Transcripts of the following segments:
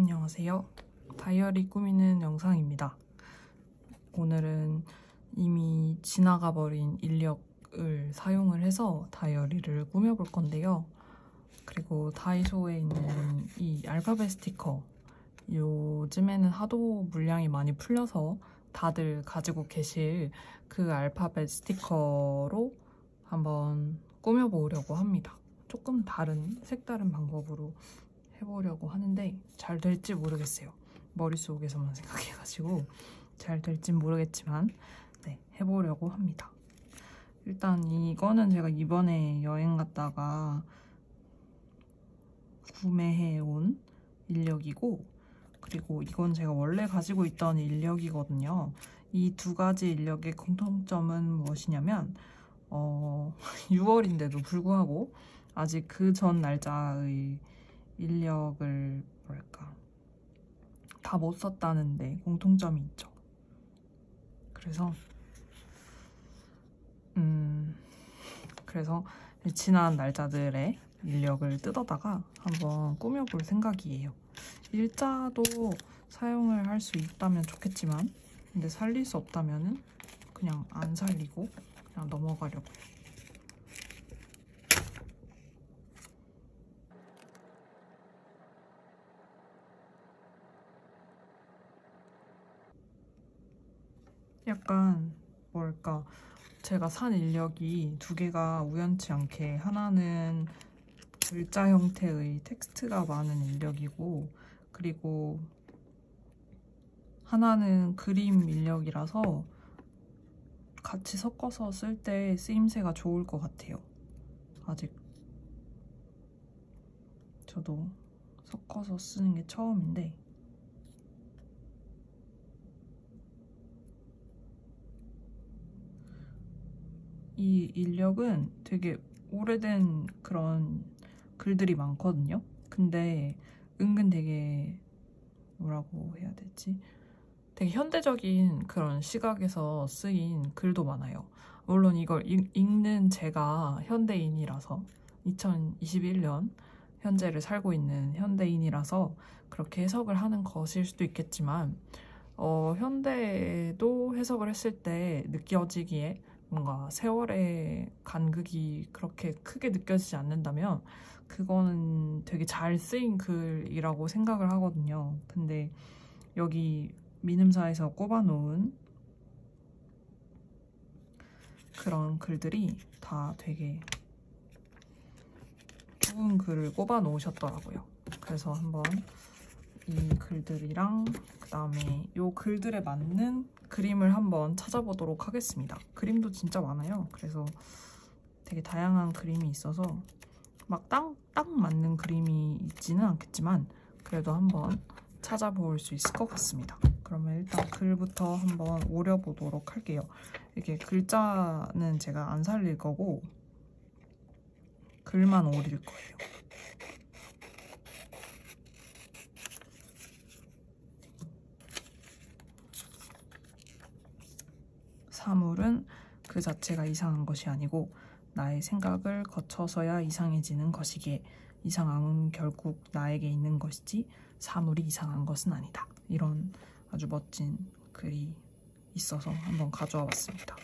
안녕하세요. 다이어리 꾸미는 영상입니다. 오늘은 이미 지나가 버린 인력을 사용을 해서 다이어리를 꾸며볼 건데요. 그리고 다이소에 있는 이 알파벳 스티커, 요즘에는 하도 물량이 많이 풀려서 다들 가지고 계실 그 알파벳 스티커로 한번 꾸며보려고 합니다. 조금 색다른 방법으로 해보려고 하는데 잘 될지 모르겠어요. 머릿속에서만 생각해가지고 잘 될진 모르겠지만 네, 해보려고 합니다. 일단 이거는 제가 이번에 여행 갔다가 구매해온 인력이고, 그리고 이건 제가 원래 가지고 있던 인력이거든요. 이 두 가지 인력의 공통점은 무엇이냐면 6월인데도 불구하고 아직 그 전 날짜의 인력을 다 못 썼다는데 공통점이 있죠. 그래서 지난 날짜들의 인력을 뜯어다가 한번 꾸며볼 생각이에요. 일자도 사용을 할 수 있다면 좋겠지만, 근데 살릴 수 없다면은 그냥 안 살리고 그냥 넘어가려고요. 약간 제가 산 인력이 두 개가 우연치 않게, 하나는 글자 형태의 텍스트가 많은 인력이고, 그리고 하나는 그림 인력이라서 같이 섞어서 쓸 때 쓰임새가 좋을 것 같아요. 아직 저도 섞어서 쓰는 게 처음인데 이 인력은 되게 오래된 그런 글들이 많거든요. 근데 은근 되게 뭐라고 해야 되지? 되게 현대적인 그런 시각에서 쓰인 글도 많아요. 물론 이걸 읽는 제가 현대인이라서, 2021년 현재를 살고 있는 현대인이라서 그렇게 해석을 하는 것일 수도 있겠지만, 현대에도 해석을 했을 때 느껴지기에 뭔가 세월의 간극이 그렇게 크게 느껴지지 않는다면 그거는 되게 잘 쓰인 글이라고 생각을 하거든요. 근데 여기 민음사에서 꼽아놓은 그런 글들이 다 되게 좋은 글을 꼽아 놓으셨더라고요. 그래서 한번 이 글들이랑 그 다음에 이 글들에 맞는 그림을 한번 찾아보도록 하겠습니다. 그림도 진짜 많아요. 그래서 되게 다양한 그림이 있어서 막 딱 맞는 그림이 있지는 않겠지만 그래도 한번 찾아볼 수 있을 것 같습니다. 그러면 일단 글부터 한번 오려보도록 할게요. 이게 글자는 제가 안 살릴 거고 글만 오릴 거예요. 사물은 그 자체가 이상한 것이 아니고 나의 생각을 거쳐서야 이상해지는 것이기에 이상함은 결국 나에게 있는 것이지 사물이 이상한 것은 아니다. 이런 아주 멋진 글이 있어서 한번 가져와 봤습니다.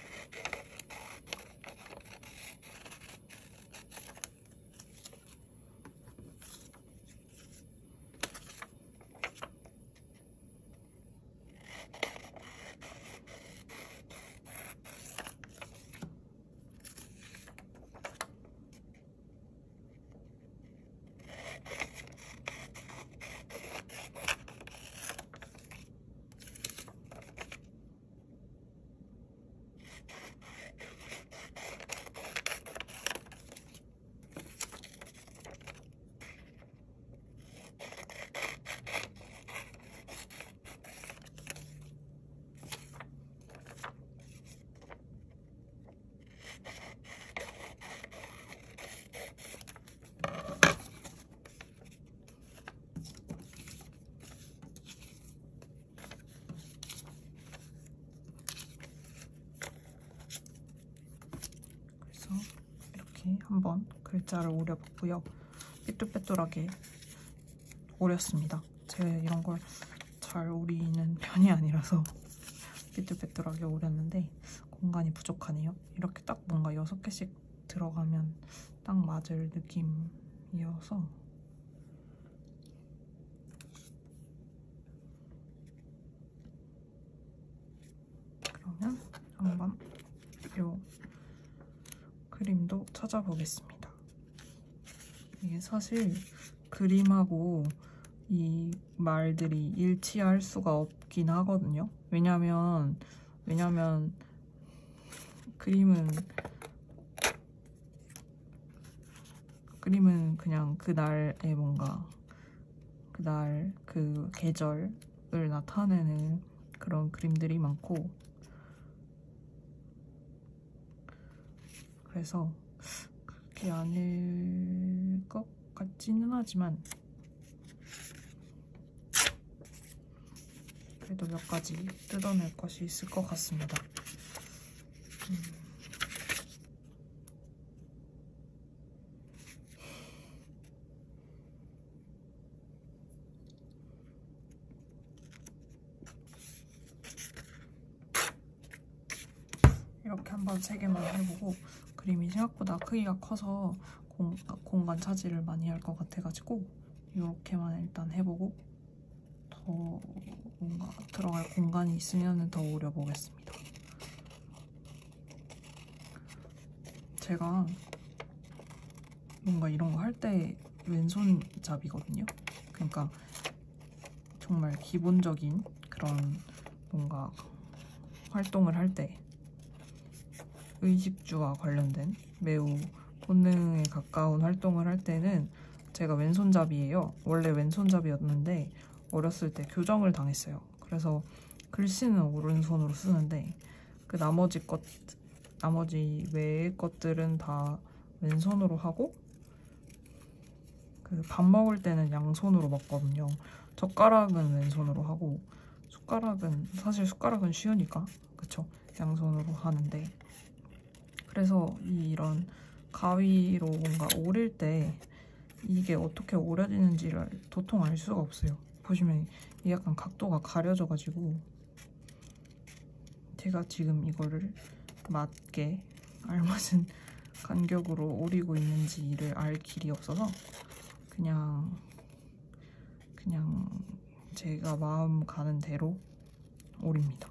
이렇게 한번 글자를 오려봤고요. 삐뚤빼뚤하게 오렸습니다. 제가 이런 걸 잘 오리는 편이 아니라서 삐뚤빼뚤하게 오렸는데 공간이 부족하네요. 이렇게 딱 뭔가 6개씩 들어가면 딱 맞을 느낌이어서 그러면 한번 요 그림도 찾아보겠습니다. 이게 사실 그림하고 이 말들이 일치할 수가 없긴 하거든요. 왜냐면 그림은 그냥 그날의 뭔가 그날 그 계절을 나타내는 그런 그림들이 많고, 그래서 그렇게 아닐 것 같지는 하지만 그래도 몇 가지 뜯어낼 것이 있을 것 같습니다. 이렇게 한번 3개만 해보고, 그림이 생각보다 크기가 커서 공간 차지를 많이 할 것 같아가지고 이렇게만 일단 해보고 더 뭔가 들어갈 공간이 있으면 더 오려보겠습니다. 제가 뭔가 이런 거 할 때 왼손잡이거든요. 그러니까 정말 기본적인 그런 뭔가 활동을 할 때, 의식주와 관련된 매우 본능에 가까운 활동을 할 때는 제가 왼손잡이예요. 원래 왼손잡이였는데 어렸을 때 교정을 당했어요. 그래서 글씨는 오른손으로 쓰는데 그 나머지 외의 것들은 다 왼손으로 하고, 그 밥 먹을 때는 양손으로 먹거든요. 젓가락은 왼손으로 하고, 사실 숟가락은 쉬우니까 그쵸? 양손으로 하는데, 그래서 이런 가위로 뭔가 오릴 때 이게 어떻게 오려지는지를 도통 알 수가 없어요. 보시면 이 약간 각도가 가려져가지고 제가 지금 이거를 맞게 알맞은 간격으로 오리고 있는지를 알 길이 없어서 그냥 제가 마음 가는 대로 오립니다.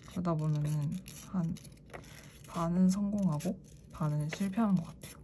그러다 보면은 한 반은 성공하고 반은 실패하는 것 같아요.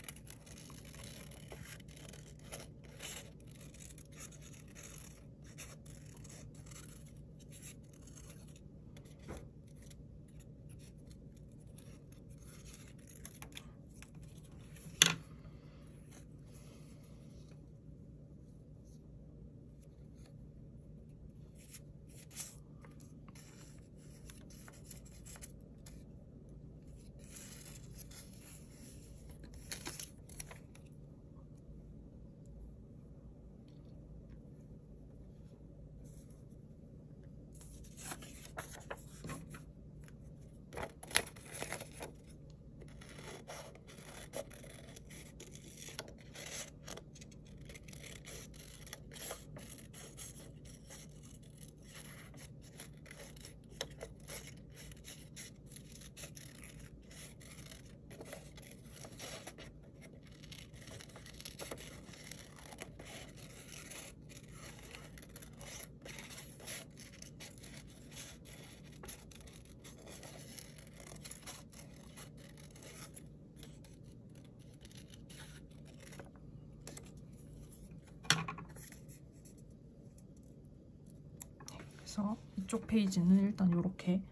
그래서 이쪽 페이지는 일단 이렇게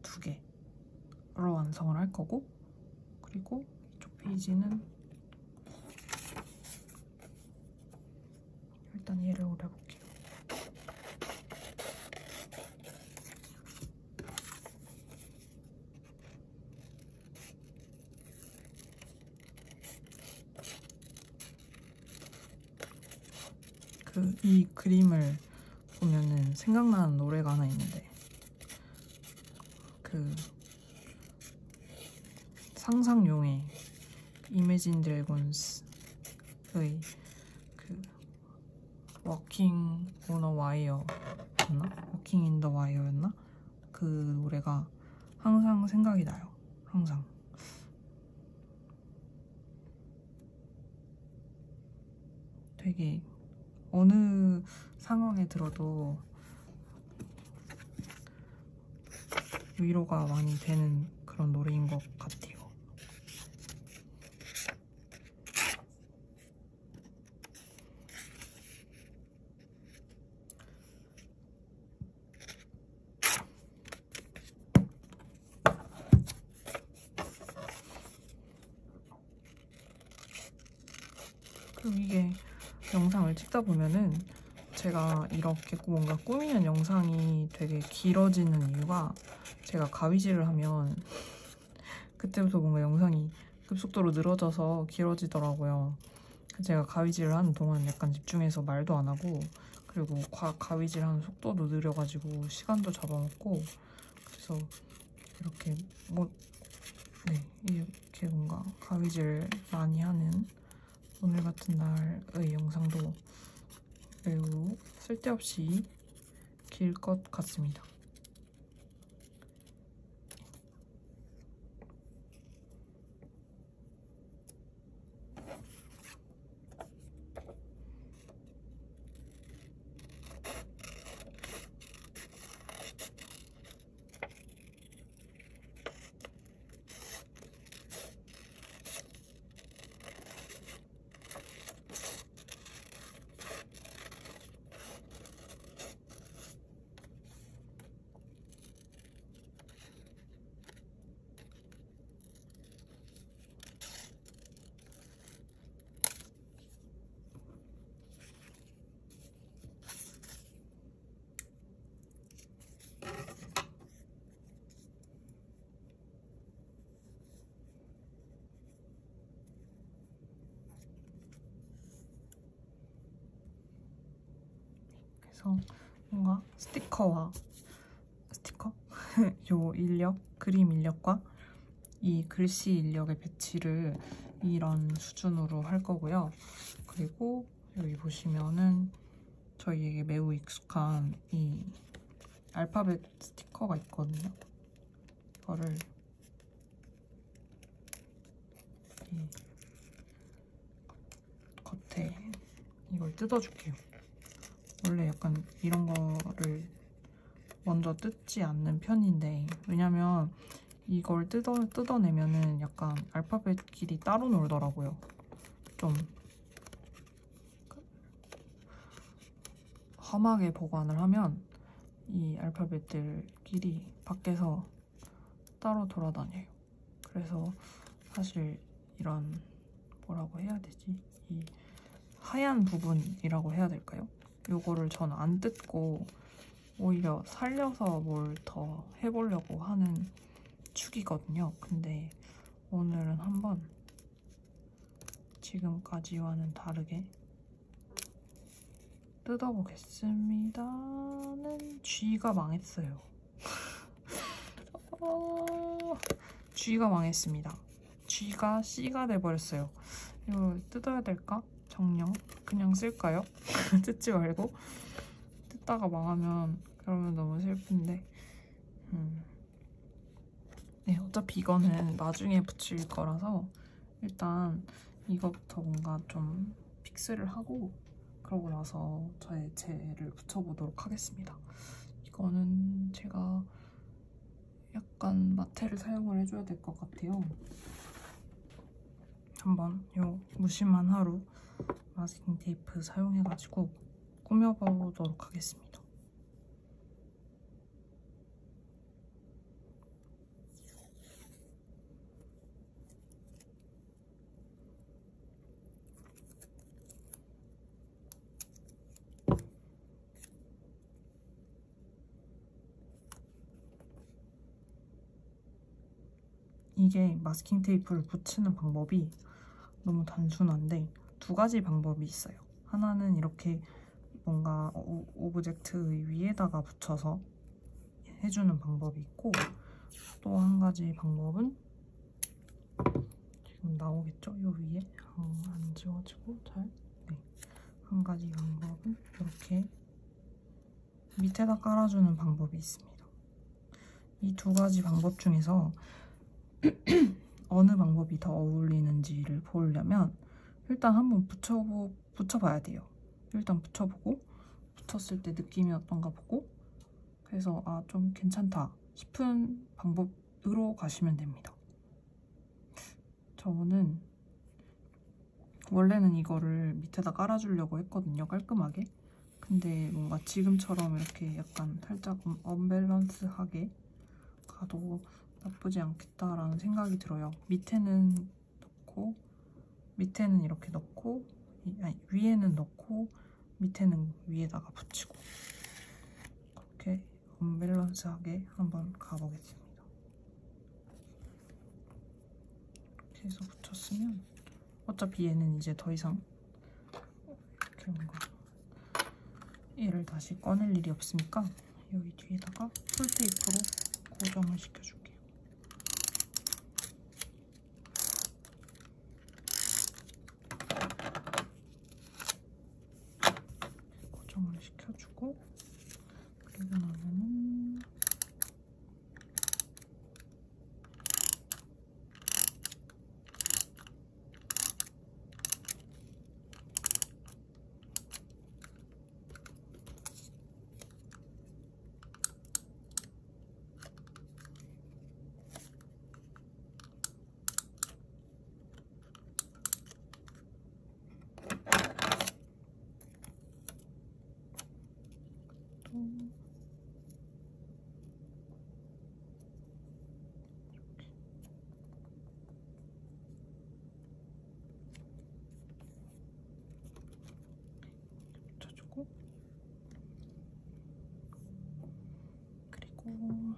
2개로 완성을 할 거고, 그리고 이쪽 페이지는 일단 얘를 오려볼게요. 이 그림을 보면은 생각나는 노래가 하나 있는데, 그 상상용의 이매진 드래곤스의 그 워킹 온 어 와이어였나? 워킹 인 더 와이어였나? 그 노래가 항상 생각이 나요. 항상. 되게 어느 상황에 들어도 위로가 많이 되는 그런 노래인 것 같아요. 그리고 이게 영상을 찍다 보면은 제가 이렇게 뭔가 꾸미는 영상이 되게 길어지는 이유가 제가 가위질을 하면 그때부터 뭔가 영상이 급속도로 늘어져서 길어지더라고요. 제가 가위질을 하는 동안 약간 집중해서 말도 안 하고, 그리고 가위질 하는 속도도 느려가지고 시간도 잡아먹고, 그래서 이렇게 이렇게 뭔가 가위질 많이 하는 오늘 같은 날의 영상도 매우 쓸데없이 길 것 같습니다. 그래서 뭔가 스티커 요 인력, 그림 인력과 이 글씨 인력의 배치를 이런 수준으로 할 거고요. 그리고 여기 보시면은 저희에게 매우 익숙한 이 알파벳 스티커가 있거든요. 이거를 이 겉에 이걸 뜯어줄게요. 원래 약간 이런 거를 먼저 뜯지 않는 편인데, 왜냐면 이걸 뜯어내면은 약간 알파벳끼리 따로 놀더라고요. 좀 험하게 보관을 하면 이 알파벳들끼리 밖에서 따로 돌아다녀요. 그래서 사실 이런 뭐라고 해야 되지? 이 하얀 부분이라고 해야 될까요? 요거를 전 안 뜯고 오히려 살려서 뭘 더 해보려고 하는 축이거든요. 근데 오늘은 한번 지금까지와는 다르게 뜯어보겠습니다는 G가 망했어요. G가 망했습니다. G가 C가 돼버렸어요. 이거 뜯어야 될까? 정녕? 그냥 쓸까요? 뜯지 말고 뜯다가 망하면 그러면 너무 슬픈데. 네, 어차피 이거는 나중에 붙일 거라서 일단 이거부터 뭔가 좀 픽스를 하고 그러고 나서 저의 젤을 붙여보도록 하겠습니다. 이거는 제가 약간 마테를 사용을 해줘야 될 것 같아요. 한번 요 무심한 하루 마스킹 테이프 사용해가지고 꾸며보도록 하겠습니다. 이게 마스킹 테이프를 붙이는 방법이 너무 단순한데 두 가지 방법이 있어요. 하나는 이렇게 뭔가 오브젝트 위에다가 붙여서 해주는 방법이 있고, 또 한 가지 방법은 지금 나오겠죠? 요 위에 안 지워지고 잘? 네. 한 가지 방법은 이렇게 밑에다 깔아주는 방법이 있습니다. 이 두 가지 방법 중에서 어느 방법이 더 어울리는지를 보려면 일단 한번 붙여봐야 돼요. 일단 붙여보고 붙였을 때 느낌이 어떤가 보고 그래서 아, 좀 괜찮다 싶은 방법으로 가시면 됩니다. 저는 원래는 이거를 밑에다 깔아주려고 했거든요, 깔끔하게. 근데 뭔가 지금처럼 이렇게 약간 살짝 언밸런스하게 가도 나쁘지 않겠다라는 생각이 들어요. 밑에는 넣고 밑에는 이렇게 넣고 아니, 위에는 넣고 밑에는 위에다가 붙이고 그렇게 언밸런스하게 한번 가보겠습니다. 이렇게 해서 붙였으면 어차피 얘는 이제 더 이상 이렇게 뭔가 얘를 다시 꺼낼 일이 없으니까 여기 뒤에다가 풀테이프로 고정을 시켜줄게요. 고정을 시켜주고 그리고 나면은 붙여주고 그리고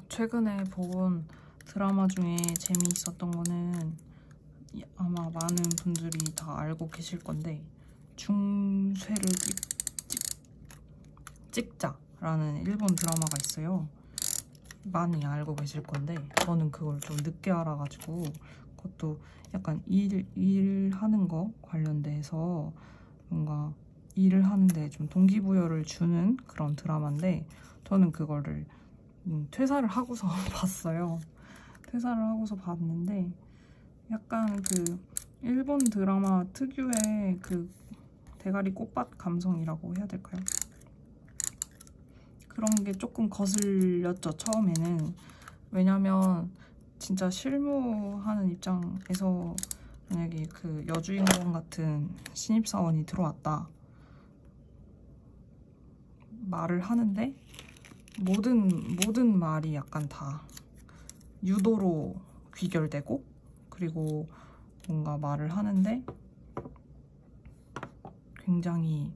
최근에 본 드라마 중에 재미있었던 거는 아마 많은 분들이 다 알고 계실 건데 중쇠를 찍자라는 일본 드라마가 있어요. 많이 알고 계실 건데 저는 그걸 좀 늦게 알아가지고 그것도 약간 일하는 거 관련돼서 뭔가 일을 하는데 좀 동기부여를 주는 그런 드라마인데 저는 그거를 퇴사를 하고서 봤어요. 퇴사를 하고서 봤는데 약간 그 일본 드라마 특유의 그 대가리 꽃밭 감성이라고 해야 될까요? 그런 게 조금 거슬렸죠, 처음에는. 왜냐면 진짜 실무하는 입장에서 만약에 그 여주인공 같은 신입사원이 들어왔다 말을 하는데 모든 말이 약간 다 유도로 귀결되고, 그리고 뭔가 말을 하는데 굉장히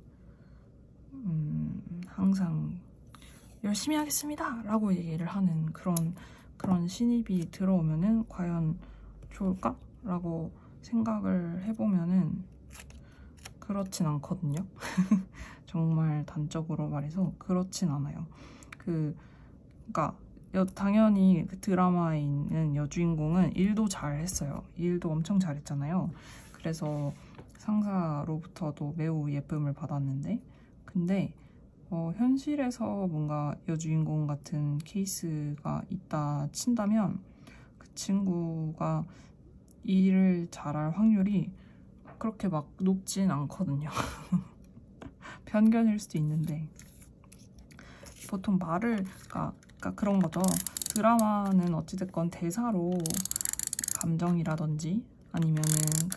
항상 열심히 하겠습니다 라고 얘기를 하는 그런 신입이 들어오면은 과연 좋을까? 라고 생각을 해보면은 그렇진 않거든요. 정말 단적으로 말해서 그렇진 않아요. 그러니까 당연히 그 드라마에 있는 여주인공은 일도 잘했어요. 일도 엄청 잘했잖아요. 그래서 상사로부터도 매우 예쁨을 받았는데, 근데 현실에서 뭔가 여주인공 같은 케이스가 있다 친다면 그 친구가 일을 잘할 확률이 그렇게 막 높진 않거든요. 편견일 수도 있는데, 보통 그러니까 그런 거죠. 드라마는 어찌됐건 대사로 감정이라든지 아니면은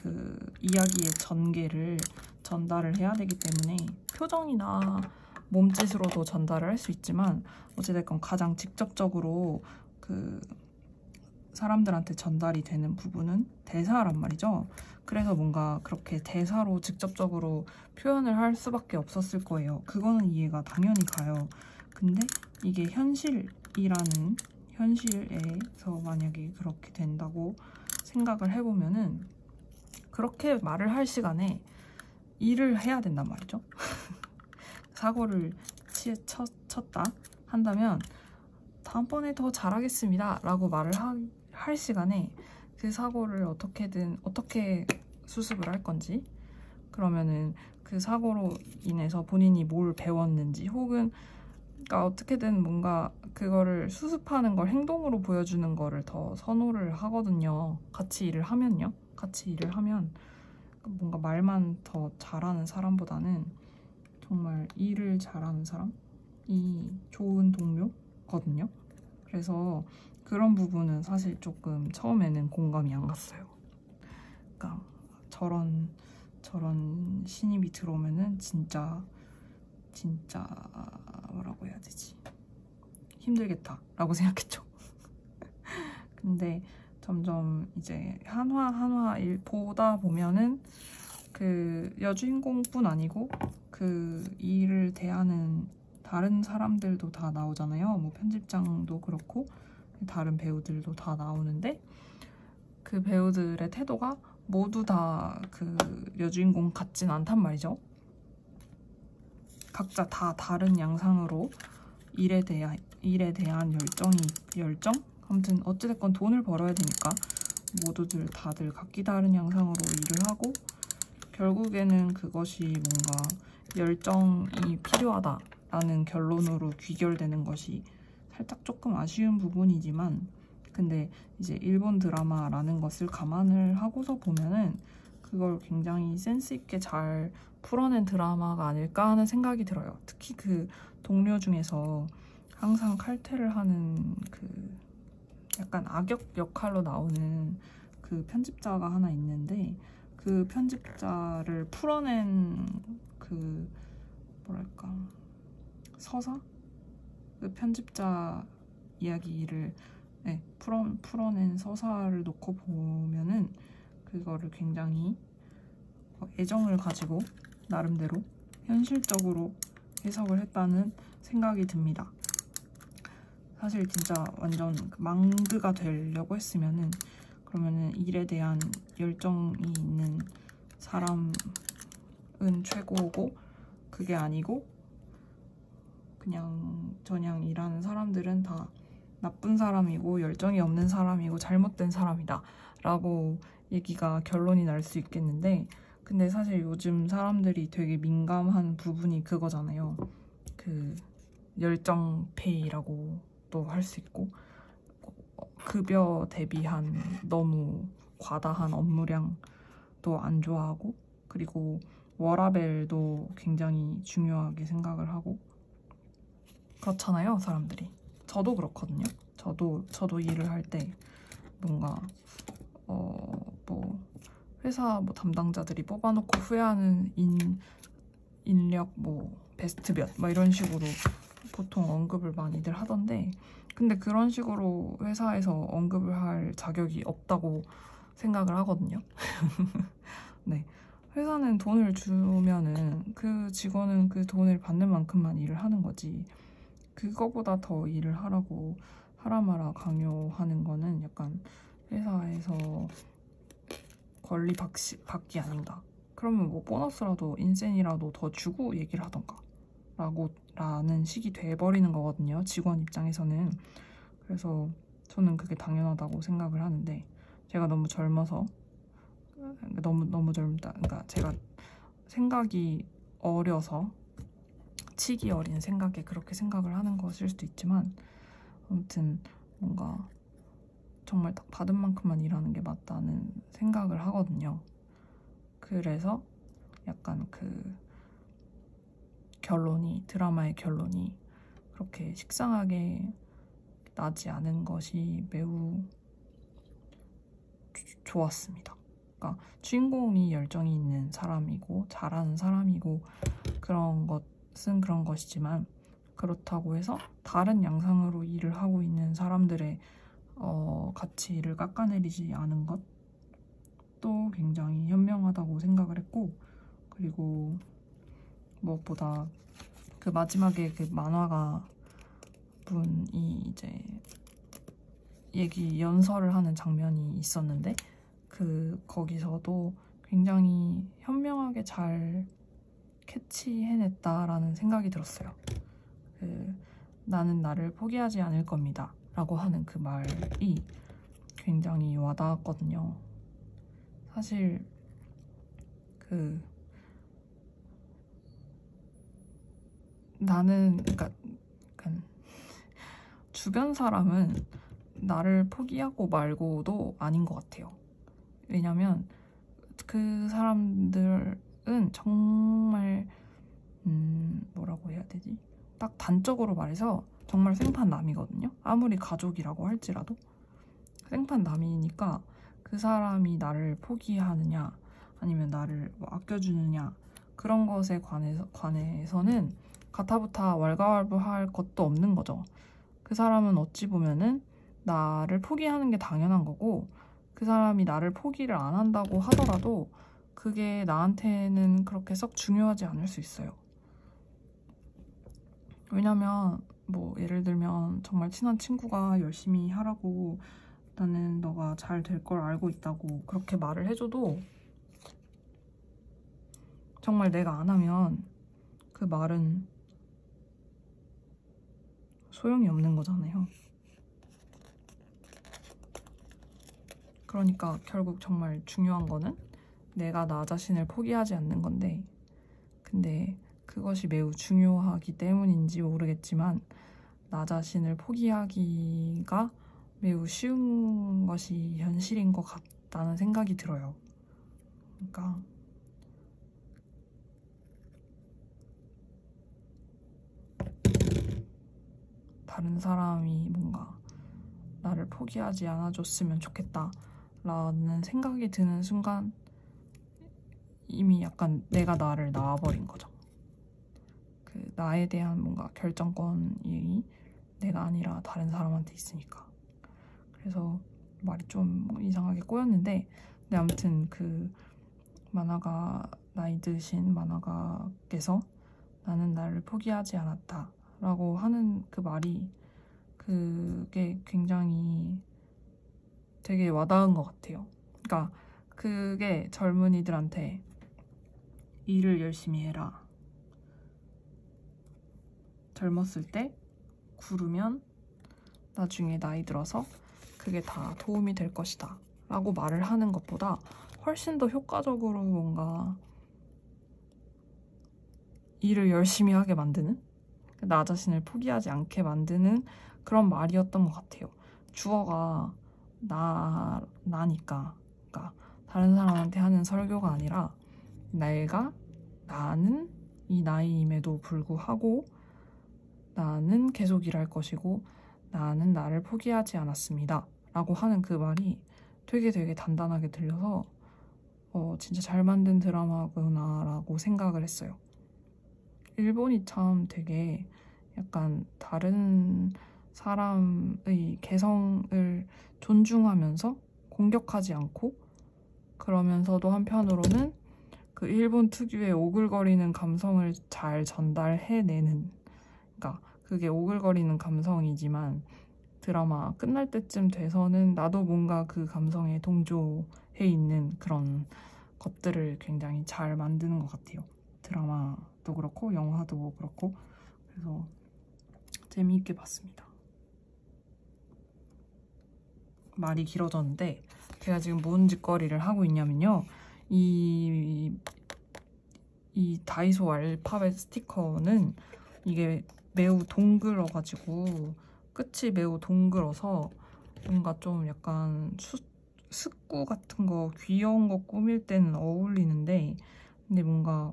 그 이야기의 전개를 전달을 해야 되기 때문에 표정이나 몸짓으로도 전달을 할 수 있지만, 어찌됐건 가장 직접적으로 그 사람들한테 전달이 되는 부분은 대사란 말이죠. 그래서 뭔가 그렇게 대사로 직접적으로 표현을 할 수밖에 없었을 거예요. 그거는 이해가 당연히 가요. 근데 이게 현실에서 만약에 그렇게 된다고 생각을 해보면은 그렇게 말을 할 시간에 일을 해야 된단 말이죠. 사고를 쳤다 한다면 다음번에 더 잘하겠습니다 라고 말을 할 시간에 그 사고를 어떻게 수습을 할 건지, 그러면은 그 사고로 인해서 본인이 뭘 배웠는지, 혹은 그러니까 어떻게든 뭔가 그거를 수습하는 걸 행동으로 보여주는 거를 더 선호를 하거든요. 같이 일을 하면 뭔가 말만 더 잘하는 사람보다는 정말 일을 잘하는 사람이 좋은 동료거든요. 그래서 그런 부분은 사실 조금 처음에는 공감이 안 갔어요. 그러니까 저런 신입이 들어오면은 진짜 뭐라고 해야 되지? 힘들겠다라고 생각했죠. 근데 점점 이제 한화 일 보다 보면은 그 여주인공뿐 아니고 그 일을 대하는 다른 사람들도 다 나오잖아요. 뭐 편집장도 그렇고 다른 배우들도 다 나오는데, 그 배우들의 태도가 모두 다 그 여주인공 같진 않단 말이죠. 각자 다 다른 양상으로 일에 대한 열정? 아무튼 어찌됐건 돈을 벌어야 되니까 다들 각기 다른 양상으로 일을 하고, 결국에는 그것이 뭔가 열정이 필요하다라는 결론으로 귀결되는 것이 살짝 조금 아쉬운 부분이지만, 근데 이제 일본 드라마라는 것을 감안을 하고서 보면은 그걸 굉장히 센스 있게 잘 풀어낸 드라마가 아닐까 하는 생각이 들어요. 특히 그 동료 중에서 항상 칼퇴를 하는 그 약간 악역 역할로 나오는 그 편집자가 하나 있는데, 그 편집자를 풀어낸 그 뭐랄까 서사? 그 편집자 이야기를 풀어낸 서사를 놓고 보면은 그거를 굉장히 애정을 가지고 나름대로 현실적으로 해석을 했다는 생각이 듭니다. 사실 진짜 완전 망드가 되려고 했으면은, 그러면은 일에 대한 열정이 있는 사람은 최고고, 그게 아니고 그냥 일하는 사람들은 다 나쁜 사람이고 열정이 없는 사람이고 잘못된 사람이다 라고 결론이 날 수 있겠는데, 근데 사실 요즘 사람들이 되게 민감한 부분이 그거잖아요. 그 열정페이라고 또 할 수 있고, 급여 대비한 너무 과다한 업무량도 안 좋아하고, 그리고 워라밸도 굉장히 중요하게 생각을 하고 그렇잖아요, 사람들이. 저도 그렇거든요. 저도 일을 할 때 뭔가 뭐 회사 뭐 담당자들이 뽑아놓고 후회하는 인력 뭐 베스트 몇 이런 식으로 보통 언급을 많이들 하던데, 근데 그런 식으로 회사에서 언급을 할 자격이 없다고 생각을 하거든요. 네. 회사는 돈을 주면은 그 직원은 그 돈을 받는 만큼만 일을 하는 거지, 그거보다 더 일을 하라 마라 강요하는 거는 약간 회사에서 권리 받기 아닌가. 그러면 뭐 보너스라도 인센이라도 더 주고 얘기를 하던가 라는 식이 돼버리는 거거든요, 직원 입장에서는. 그래서 저는 그게 당연하다고 생각을 하는데, 제가 너무 젊어서, 너무 젊다, 그러니까 제가 생각이 어려서 치기 어린 생각에 그렇게 생각을 하는 것일 수도 있지만, 아무튼 뭔가 정말 딱 받은 만큼만 일하는 게 맞다는 생각을 하거든요. 그래서 약간 그 드라마의 결론이 그렇게 식상하게 나지 않은 것이 매우 좋았습니다. 그러니까 주인공이 열정이 있는 사람이고 잘하는 사람이고 그런 것은 그런 것이지만, 그렇다고 해서 다른 양상으로 일을 하고 있는 사람들의 가치를 깎아내리지 않은 것도 굉장히 현명하다고 생각을 했고, 그리고 무엇보다 그 마지막에 그 만화가 분이 이제 연설을 하는 장면이 있었는데, 거기서도 굉장히 현명하게 잘 캐치해냈다라는 생각이 들었어요. 나는 나를 포기하지 않을 겁니다 라고 하는 그 말이 굉장히 와닿았거든요. 사실 나는 그러니까 주변 사람은 나를 포기하고 말고도 아닌 것 같아요. 왜냐면 그 사람들은 정말 뭐라고 해야 되지? 딱 단적으로 말해서 정말 생판남이거든요. 아무리 가족이라고 할지라도 생판남이니까 그 사람이 나를 포기하느냐 아니면 나를 뭐 아껴주느냐, 그런 것에 관해서는 가타부타 왈가왈부할 것도 없는 거죠. 그 사람은 어찌 보면은 나를 포기하는 게 당연한 거고, 그 사람이 나를 포기를 안 한다고 하더라도 그게 나한테는 그렇게 썩 중요하지 않을 수 있어요. 왜냐면 뭐 예를 들면 정말 친한 친구가 열심히 하라고, 나는 너가 잘 될 걸 알고 있다고 그렇게 말을 해줘도 정말 내가 안 하면 그 말은 소용이 없는 거잖아요. 그러니까 결국 정말 중요한 거는 내가 나 자신을 포기하지 않는 건데, 근데 그것이 매우 중요하기 때문인지 모르겠지만 나 자신을 포기하기가 매우 쉬운 것이 현실인 것 같다는 생각이 들어요. 그러니까 다른 사람이 뭔가 나를 포기하지 않아줬으면 좋겠다 라는 생각이 드는 순간 이미 약간 내가 나를 낳아버린 거죠. 나에 대한 뭔가 결정권이 내가 아니라 다른 사람한테 있으니까. 그래서 말이 좀 이상하게 꼬였는데, 근데 아무튼 그 만화가, 나이 드신 만화가께서 나는 나를 포기하지 않았다 라고 하는 그 말이, 그게 굉장히 되게 와닿은 것 같아요. 그러니까 그게 젊은이들한테 일을 열심히 해라, 젊었을 때 구르면 나중에 나이 들어서 그게 다 도움이 될 것이다 라고 말을 하는 것보다 훨씬 더 효과적으로 뭔가 일을 열심히 하게 만드는, 나 자신을 포기하지 않게 만드는 그런 말이었던 것 같아요. 주어가 나니까, 그러니까 다른 사람한테 하는 설교가 아니라 나는 이 나이임에도 불구하고 나는 계속 일할 것이고 나는 나를 포기하지 않았습니다 라고 하는 그 말이 되게 단단하게 들려서 진짜 잘 만든 드라마구나 라고 생각을 했어요. 일본이 참 되게 약간 다른 사람의 개성을 존중하면서 공격하지 않고, 그러면서도 한편으로는 그 일본 특유의 오글거리는 감성을 잘 전달해내는, 그러니까 그게 오글거리는 감성이지만 드라마 끝날 때쯤 돼서는 나도 뭔가 그 감성에 동조해 있는 그런 것들을 굉장히 잘 만드는 것 같아요. 드라마도 그렇고 영화도 그렇고. 그래서 재미있게 봤습니다. 말이 길어졌는데 제가 지금 뭔 짓거리를 하고 있냐면요, 이 다이소 알파벳 스티커는 이게 매우 동글어가지고 끝이 매우 동글어서 뭔가 좀 약간 습구 같은 거, 귀여운 거 꾸밀 때는 어울리는데, 근데 뭔가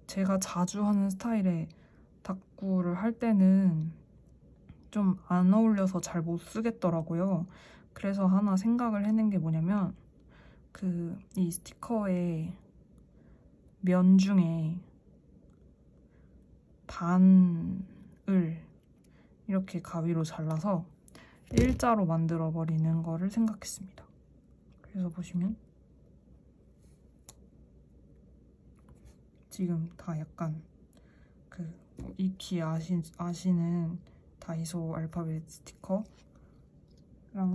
제가 자주 하는 스타일의 다꾸를 할 때는 좀 안 어울려서 잘 못 쓰겠더라고요. 그래서 하나 생각을 해낸 게 뭐냐면, 이 스티커의 면 중에 반을 이렇게 가위로 잘라서 일자로 만들어 버리는 거를 생각했습니다. 그래서 보시면 지금 다 약간 익히 아시는 다이소 알파벳 스티커랑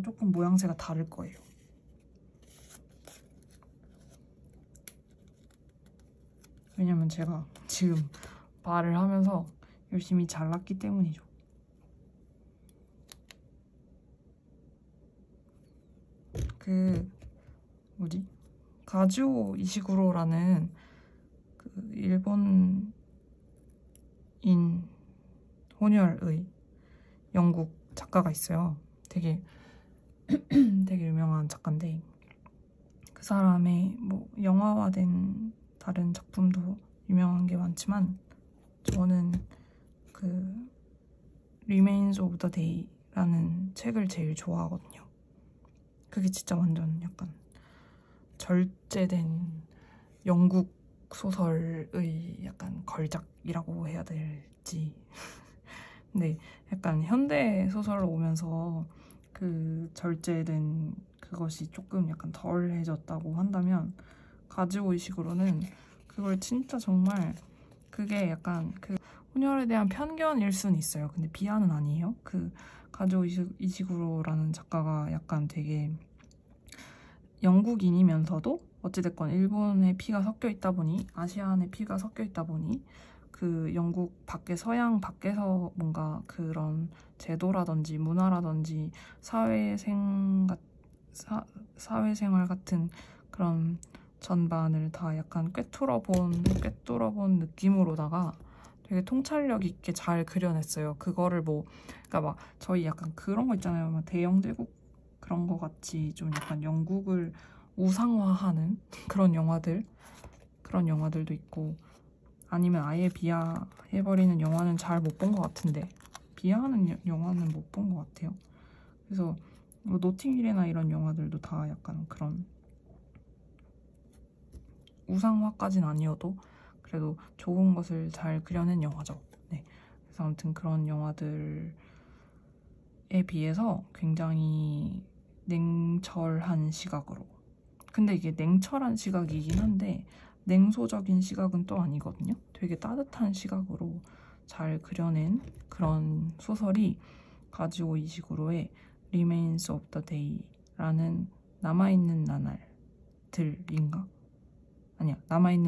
조금 모양새가 다를 거예요. 왜냐면 제가 지금 말을 하면서 열심히 잘랐기 때문이죠. 가즈오 이시구로라는 일본인 혼혈의 영국 작가가 있어요. 되게 유명한 작가인데, 그 사람의 뭐 영화화된 다른 작품도 유명한 게 많지만 저는 Remains of the Day라는 책을 제일 좋아하거든요. 그게 진짜 완전 약간 절제된 영국 소설의 약간 걸작이라고 해야 될지 근데 약간 현대 소설로 오면서 절제된 그것이 조금 약간 덜해졌다고 한다면, 가즈오 이시구로는 그걸 진짜 정말, 그게 약간 혼혈에 대한 편견일 수는 있어요. 근데 비하는 아니에요. 가즈오 이시구로라는 작가가 약간 되게 영국인이면서도 어찌됐건 일본의 피가 섞여 있다 보니, 아시안의 피가 섞여 있다 보니 영국 밖에, 서양 밖에서 뭔가 그런 제도라든지 문화라든지 사회생활 같은 그런 전반을 다 약간 꿰뚫어본 느낌으로다가 되게 통찰력 있게 잘 그려냈어요. 그거를 그러니까 막 저희 약간 그런 거 있잖아요. 막 대영제국 그런 거 같이 좀 약간 영국을 우상화하는 그런 영화들도 있고, 아니면 아예 비하해버리는 영화는 잘 못 본 것 같은데, 비하하는 영화는 못 본 것 같아요. 그래서 뭐 노팅힐이나 이런 영화들도 다 약간 그런 우상화까지는 아니어도 그래도 좋은 것을 잘 그려낸 영화죠. 네. 그래서 아무튼 그런 영화들에 비해서 굉장히 냉철한 시각으로, 근데 이게 냉철한 시각이긴 한데 냉소적인 시각은 또 아니거든요. 되게 따뜻한 시각으로 잘 그려낸 그런 소설이 가즈오 이시구로의 Remains of the Day라는 남아있는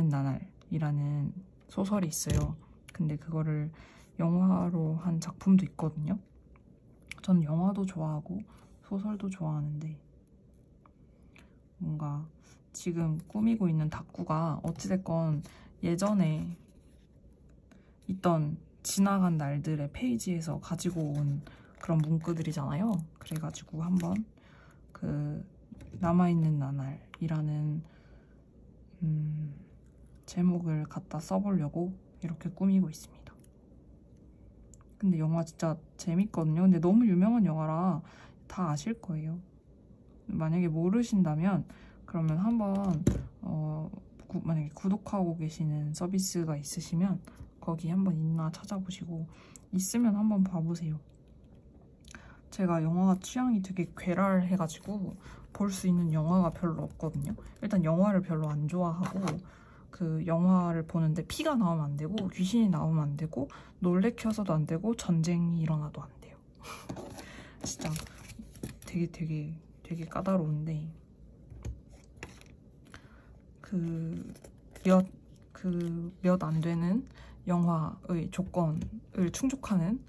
나날이라는 소설이 있어요. 근데 그거를 영화로 한 작품도 있거든요. 전 영화도 좋아하고 소설도 좋아하는데, 뭔가 지금 꾸미고 있는 다꾸가 어찌됐건 예전에 있던 지나간 날들의 페이지에서 가지고 온 그런 문구들이잖아요. 그래가지고 한번 그 남아있는 나날이라는 제목을 갖다 써보려고 이렇게 꾸미고 있습니다. 근데 영화 진짜 재밌거든요. 근데 너무 유명한 영화라 다 아실 거예요. 만약에 모르신다면 그러면 한번 만약에 구독하고 계시는 서비스가 있으시면 거기 한번 있나 찾아보시고 있으면 한번 봐보세요. 제가 영화 취향이 되게 괴랄해가지고 볼 수 있는 영화가 별로 없거든요. 일단 영화를 별로 안 좋아하고 그 영화를 보는데 피가 나오면 안 되고 귀신이 나오면 안 되고 놀래켜서도 안 되고 전쟁이 일어나도 안 돼요. 진짜 되게 까다로운데 몇 안 되는 영화의 조건을 충족하는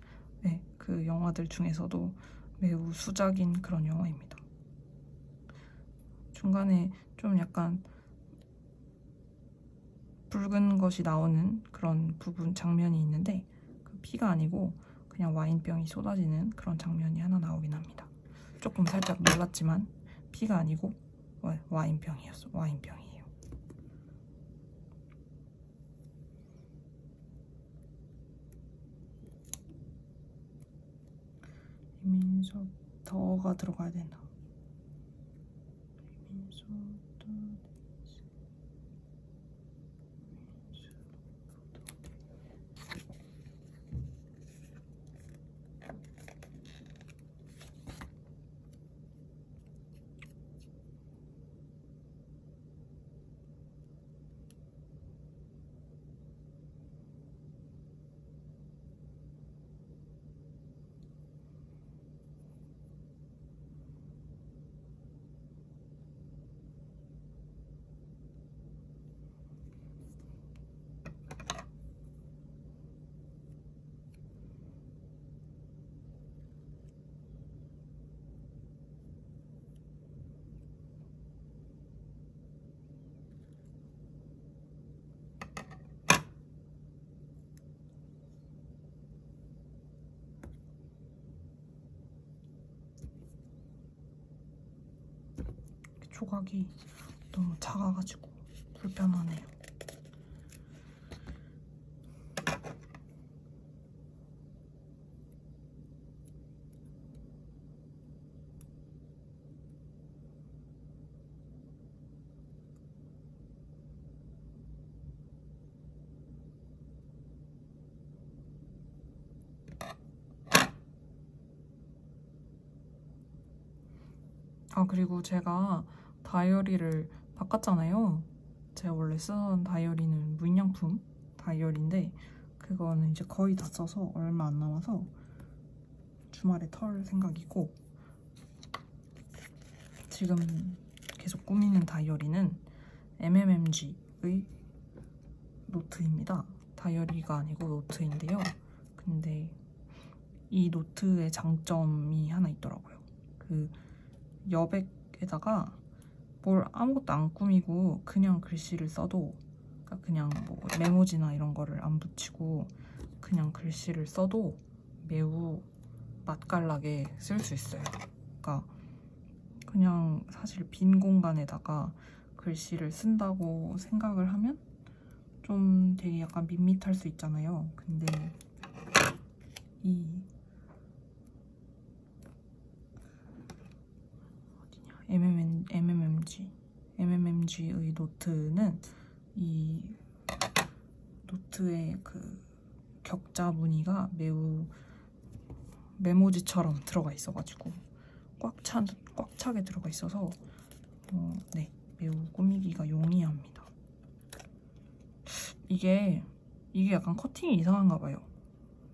그 영화들 중에서도 매우 수작인 그런 영화입니다. 중간에 좀 약간 붉은 것이 나오는 그런 부분 장면이 있는데 그 피가 아니고 그냥 와인병이 쏟아지는 그런 장면이 하나 나오긴 합니다. 조금 살짝 놀랐지만 피가 아니고 와인병이에요. 이민석 더가 들어가야 된다. 조각이 너무 작아가지고 불편하네요. 그리고 제가 다이어리를 바꿨잖아요. 제가 원래 쓰던 다이어리는 무인양품 다이어리인데 그거는 이제 거의 다 써서 얼마 안 남아서 주말에 털 생각이고, 지금 계속 꾸미는 다이어리는 MMMG의 노트입니다. 다이어리가 아니고 노트인데요. 근데 이 노트의 장점이 하나 있더라고요. 그 여백에다가 뭘 아무것도 안 꾸미고 그냥 글씨를 써도, 그냥 뭐 메모지나 이런 거를 안 붙이고 그냥 글씨를 써도 매우 맛깔나게 쓸 수 있어요. 그러니까 그냥 사실 빈 공간에다가 글씨를 쓴다고 생각을 하면 좀 되게 약간 밋밋할 수 있잖아요. 근데 이 MMMG의 노트는 이 노트의 그 격자 무늬가 매우 메모지처럼 들어가 있어가지고 꽉 차게 들어가 있어서 매우 꾸미기가 용이합니다. 이게 약간 커팅이 이상한가 봐요.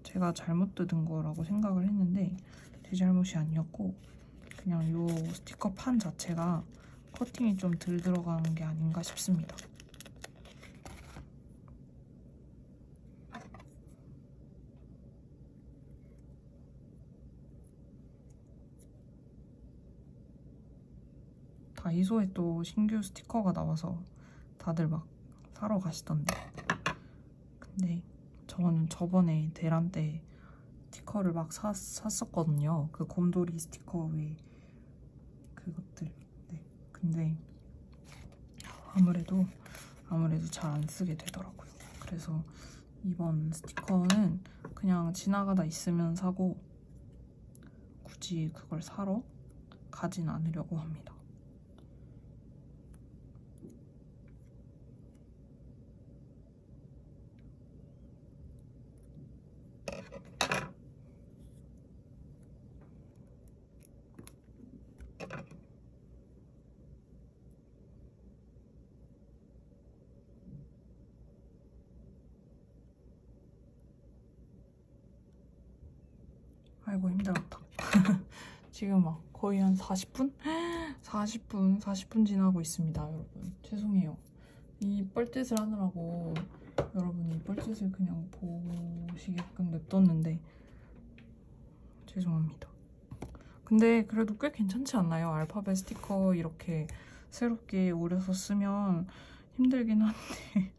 제가 잘못 뜯은 거라고 생각을 했는데 제 잘못이 아니었고 그냥 이 스티커 판 자체가 커팅이 좀 덜 들어간 게 아닌가 싶습니다. 다이소에 또 신규 스티커가 나와서 다들 막 사러 가시던데, 근데 저는 저번에 대란 때 스티커를 막 샀었거든요. 그 곰돌이 스티커 외 그것들. 네. 근데 아무래도 잘 안 쓰게 되더라고요. 그래서 이번 스티커는 그냥 지나가다 있으면 사고 굳이 그걸 사러 가진 않으려고 합니다. 아이고 힘들었다. 지금 막 거의 한 40분? 40분 지나고 있습니다, 여러분. 죄송해요. 이 뻘짓을 하느라고 여러분이 뻘짓을 그냥 보시게끔 냅뒀는데 죄송합니다. 근데 그래도 꽤 괜찮지 않나요? 알파벳 스티커 이렇게 새롭게 오려서 쓰면 힘들긴 한데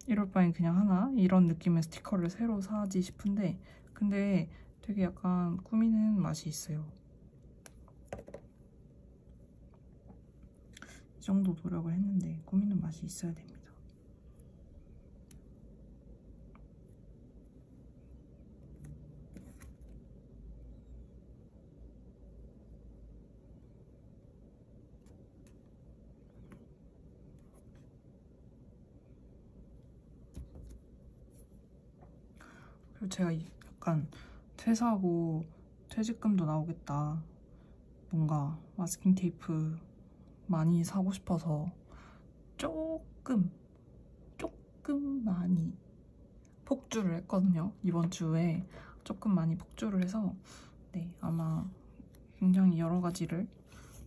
이럴 바엔 그냥 하나? 이런 느낌의 스티커를 새로 사지 싶은데 근데 되게 약간 꾸미는 맛이 있어요. 이 정도 노력을 했는데 꾸미는 맛이 있어야 됩니다. 그리고 제가 약간 퇴사하고 퇴직금도 나오겠다. 뭔가 마스킹 테이프 많이 사고 싶어서 조금 많이 폭주를 했거든요. 이번 주에 조금 많이 폭주를 해서 네, 아마 굉장히 여러 가지를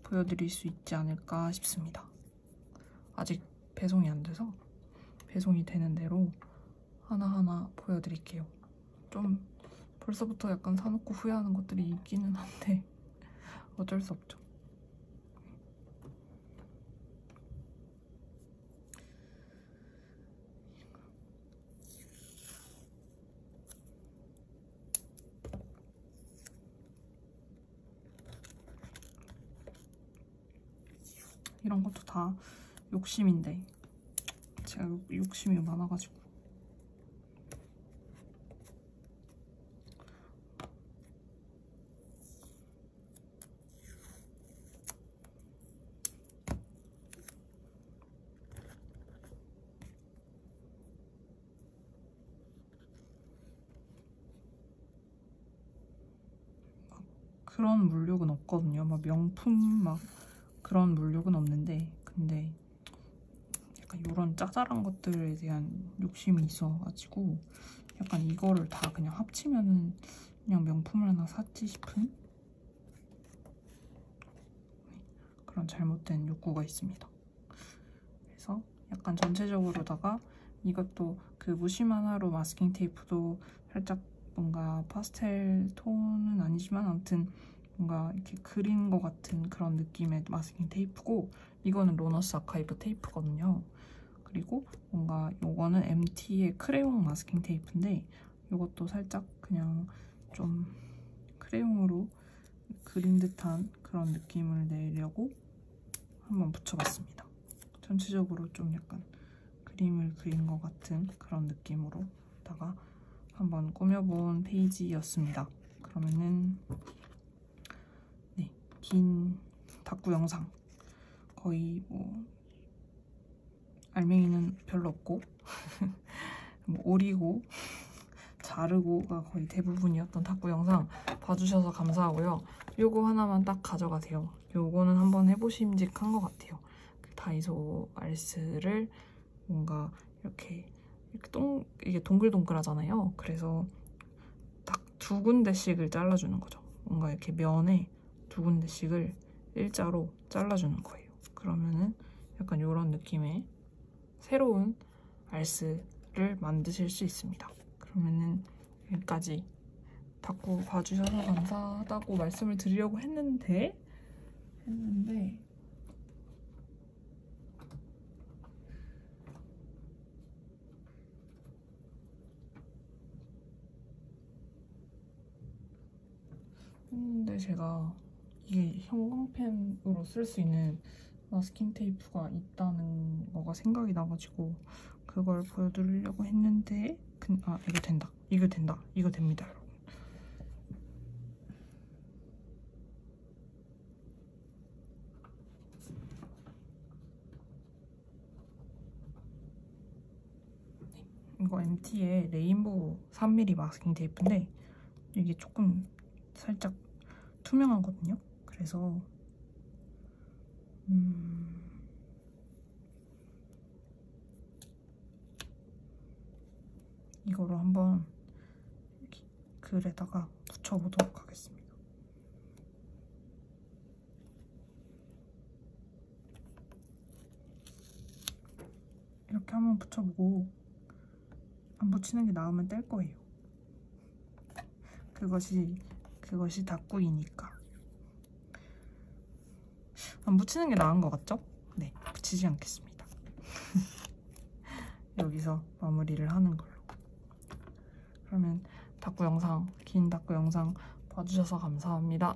보여드릴 수 있지 않을까 싶습니다. 아직 배송이 안 돼서 배송이 되는 대로 하나하나 보여드릴게요. 좀 벌써부터 약간 사놓고 후회하는 것들이 있기는 한데 어쩔 수 없죠. 이런 것도 다 욕심인데 제가 욕심이 많아가지고 그런 물욕은 없거든요. 막 명품 막 그런 물욕은 없는데 근데 약간 이런 짜잘한 것들에 대한 욕심이 있어가지고 약간 이거를 다 그냥 합치면은 그냥 명품을 하나 샀지 싶은 그런 잘못된 욕구가 있습니다. 그래서 약간 전체적으로다가 이것도 그 무심한 하루 마스킹 테이프도 살짝 뭔가 파스텔 톤은 아니지만 아무튼 뭔가 이렇게 그린 것 같은 그런 느낌의 마스킹 테이프고 이거는 로너스 아카이브 테이프거든요. 그리고 뭔가 요거는 MT의 크레용 마스킹 테이프인데 이것도 살짝 그냥 좀 크레용으로 그린 듯한 그런 느낌을 내려고 한번 붙여봤습니다. 전체적으로 좀 약간 그림을 그린 것 같은 그런 느낌으로다가 한번 꾸며본 페이지였습니다. 그러면은 네, 긴 다꾸 영상 거의 뭐 알맹이는 별로 없고 뭐 오리고 자르고가 거의 대부분이었던 다꾸 영상 봐주셔서 감사하고요. 요거 하나만 딱 가져가세요. 요거는 한번 해보심직한 것 같아요. 그 다이소 알스를 뭔가 이렇게 이게 동글동글하잖아요. 그래서 딱 두 군데씩을 잘라주는 거죠. 뭔가 이렇게 면에 두 군데씩을 일자로 잘라주는 거예요. 그러면은 약간 이런 느낌의 새로운 알스를 만드실 수 있습니다. 그러면은 여기까지 다꾸 봐주셔서 감사하다고 말씀을 드리려고 했는데 했는데 제가 이게 형광펜으로 쓸 수 있는 마스킹 테이프가 있다는 거가 생각이 나가지고 그걸 보여드리려고 했는데 이거 된다. 이거 된다. 이거 됩니다, 여러분. 이거 MT의 레인보우 3mm 마스킹 테이프인데 이게 조금 살짝 투명하거든요. 그래서 이거로 한번 여기 글에다가 붙여보도록 하겠습니다. 이렇게 한번 붙여보고 안 붙이는 게 나으면 뗄 거예요. 그것이 닭구이니까. 안 붙이는 게 나은 것 같죠? 네, 붙이지 않겠습니다. 여기서 마무리를 하는 걸로. 그러면 긴 닭구 영상 봐주셔서 감사합니다.